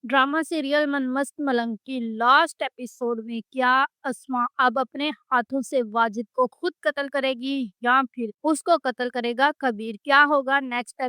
Drama serial मन मस्त मलंग की लास्ट एपिसोड में क्या अस्मा अब अपने हाथों से वाजिद को खुद कत्ल करेगी या फिर उसको कत्ल करेगा कबीर? क्या होगा नेक्स्ट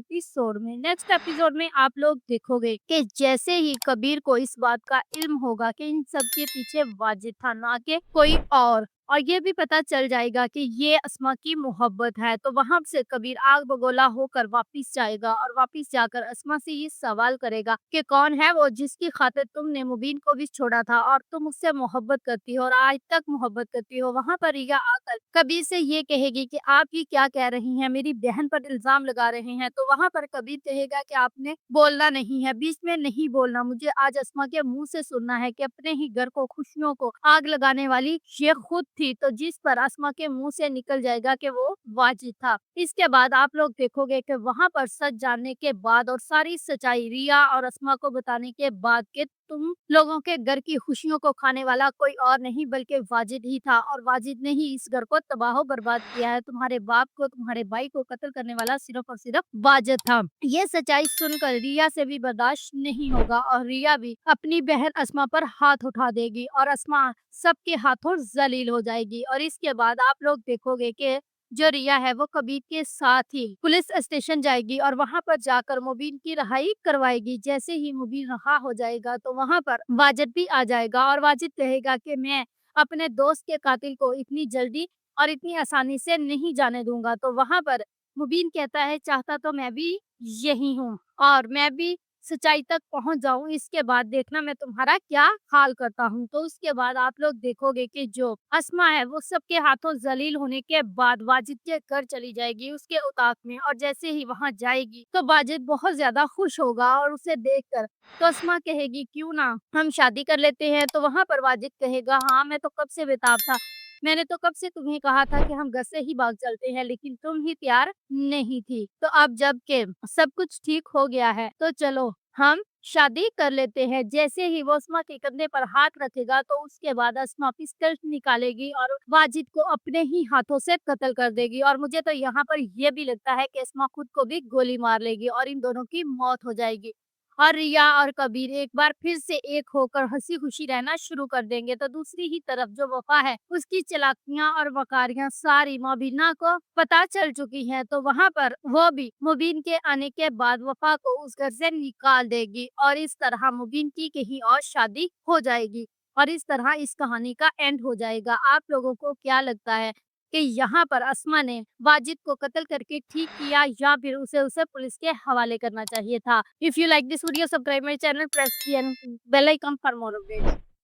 एपिसोड में आप लोग देखोगे कि जैसे ही कबीर को इस बात का इल्म होगा कि इन सब के पीछे वाजिद था ना कि कोई और ये भी पता चल जाएगा कि ये अस्मा की मोहब्बत है, तो वहां से कबीर आग बगोला होकर वापिस जाएगा और वापिस जाकर अस्मा से ये सवाल करेगा कि कौन है वो जिसकी खातिर तुमने मुबीन को भी छोड़ा था और तुम उससे मोहब्बत करती हो और आज तक मोहब्बत करती हो। वहां पर रिया आकर कबीर से ये कहेगी कि आप ये क्या कह रही हैं, मेरी बहन पर इल्जाम लगा रहे हैं। तो वहां पर कबीर कहेगा कि आपने बोलना नहीं है, बीच में नहीं बोलना, मुझे आज अस्मा के मुंह से सुनना है कि अपने ही घर को, खुशियों को आग लगाने वाली ये खुद थी। तो जिस पर अस्मा के मुंह से निकल जाएगा कि वो वाजिद था। इसके बाद आप लोग देखोगे कि वहां पर सच जानने के बाद और सारी सच्चाई रिया और अस्मा को बताने के बाद कि तुम लोगों के घर की खुशियों को खाने वाला कोई और नहीं बल्कि वाजिद ही था और वाजिद ने ही इस घर को तबाह बर्बाद किया है। तुम्हारे बाप को, तुम्हारे भाई को कत्ल करने वाला सिर्फ और सिर्फ वाजिद था। ये सच्चाई सुनकर रिया से भी बर्दाश्त नहीं होगा और रिया भी अपनी बहन अस्मा पर हाथ उठा देगी और अस्मा सबके हाथों जलील हो जाएगी। और इसके बाद आप लोग देखोगे कि जो रिया है वो कबीर के साथ ही पुलिस स्टेशन जाएगी और वहां पर जाकर मुबीन की रिहाई करवाएगी। जैसे ही मुबीन रहा हो जाएगा तो वहां पर वाजिद भी आ जाएगा और वाजिद कहेगा कि मैं अपने दोस्त के कातिल को इतनी जल्दी और इतनी आसानी से नहीं जाने दूंगा। तो वहां पर मुबीन कहता है चाहता तो मैं भी यही हूँ और मैं भी सच्चाई तक पहुंच जाऊं, इसके बाद देखना मैं तुम्हारा क्या हाल करता हूं। तो उसके बाद आप लोग देखोगे कि जो अस्मा है वो सबके हाथों जलील होने के बाद वाजिद के घर चली जाएगी उसके उताक में। और जैसे ही वहां जाएगी तो वाजिद बहुत ज्यादा खुश होगा और उसे देखकर तो अस्मा कहेगी क्यों ना हम शादी कर लेते हैं। तो वहां पर वाजिद कहेगा हाँ, मैं तो कब से बेताब था, मैंने तो कब से तुम्हें कहा था कि हम घर से ही भाग चलते हैं, लेकिन तुम ही तैयार नहीं थी। तो अब जब के सब कुछ ठीक हो गया है तो चलो हम शादी कर लेते हैं। जैसे ही वो अस्मा के कंधे पर हाथ रखेगा तो उसके बाद अस्मा पिस्टल निकालेगी और वाजिद को अपने ही हाथों से कत्ल कर देगी। और मुझे तो यहाँ पर यह भी लगता है कि अस्मा खुद को भी गोली मार लेगी और इन दोनों की मौत हो जाएगी और रिया और कबीर एक बार फिर से एक होकर हंसी खुशी रहना शुरू कर देंगे। तो दूसरी ही तरफ जो वफा है उसकी चालाकियां और वकारियां सारी मोबिना को पता चल चुकी हैं। तो वहां पर वो भी मुबीन के आने के बाद वफा को उस घर से निकाल देगी और इस तरह मुबीन की कहीं और शादी हो जाएगी और इस तरह इस कहानी का एंड हो जाएगा। आप लोगों को क्या लगता है कि यहाँ पर अस्मा ने वाजिद को कत्ल करके ठीक किया या फिर उसे उसे पुलिस के हवाले करना चाहिए था? If you like this video, subscribe my channel, press the bell icon for more updates.